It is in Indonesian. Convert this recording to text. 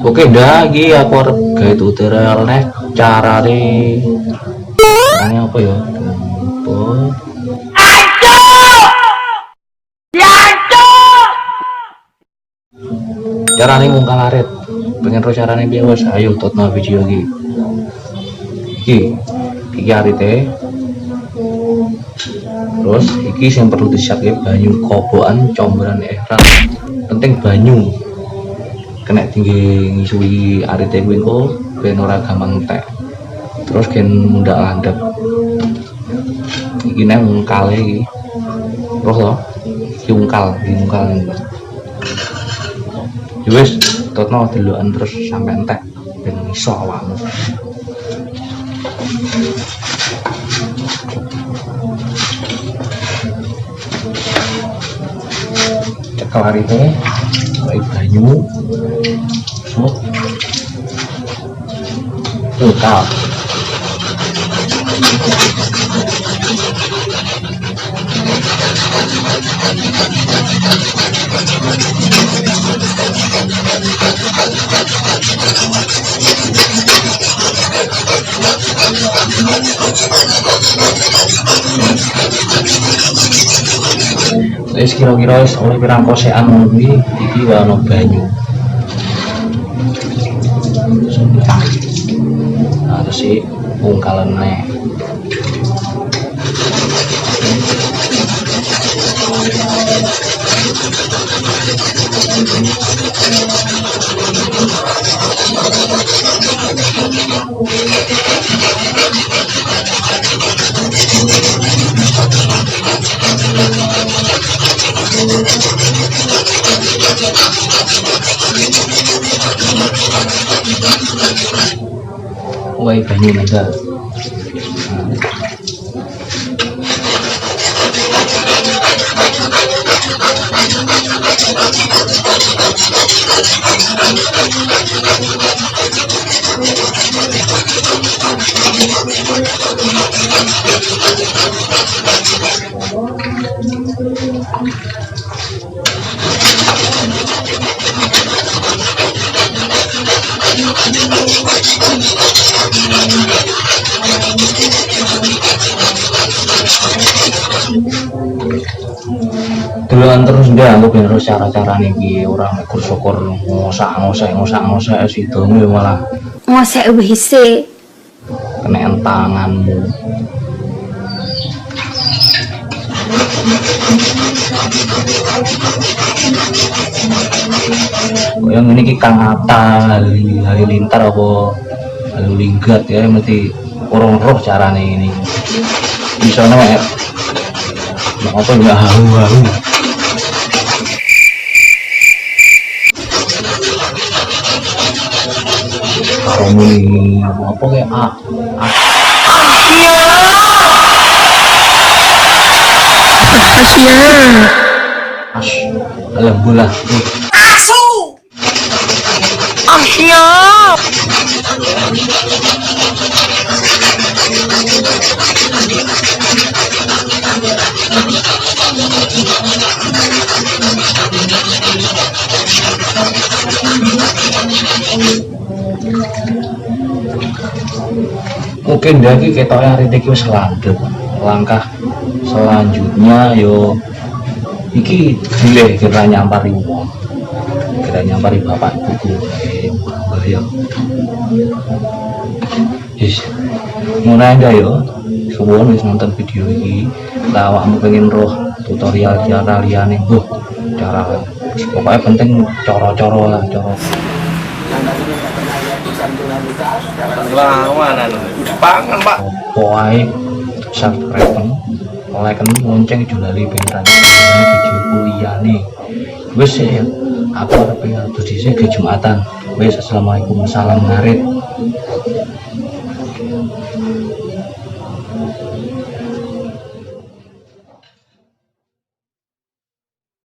Oke dah iki aku arep gawe tutorial nek carane apa ya? Carane ngungkal arit. Pengen ro carane piye wis ayo tonton video iki. Iki arite. Terus iki sing perlu disiapke banyu kobokan comberan ekran. Penting banyu. Kena tinggi ngisui arite kuwi engko ben ora gampang entek. Terus gen mundak landhep. Iki nek ngungkale iki. Terus lho, iki ngungkal. Ya wis, totno delokan terus sampai entek ben iso awakmu. Cekel arite, baik banyu, sok, ngungkal. Wis kira-kira wis oleh pirang kosekan kuwi iki ana banyu. Nah, terus si ungkalane. Wai banyu naga. Delokan terus ndak aku ben terus cara-carane iki ora syukur ngosak sidone malah ngosak wise kena tanganmu. Yang ini ki Kang Atta Halilintar apa Halilinggat ya mesti orang roh carane ini. Bisa nek apa enggak halu-halu. Kamu ini apa kayak alhamdulillah. Mungkin dari ketoknya hari ini wis landhep. Langkah selanjutnya yo iki gile kita nyampari wong. Kita nyampari bapak buku bayang. Yes. Mulai aja yo. Suwun wis nonton video ini. Lah awakmu pengen roh tutorial cara liyane, cara pokoknya penting cara-cara lah, cara. Lawanan pangan Pak. Pokoknya subscribe, like, lonceng julali pengen video kuliah nih. Wes ya, aku harap ya tuh di sini ke Jumatan. Wes assalamualaikum, salam ngarit.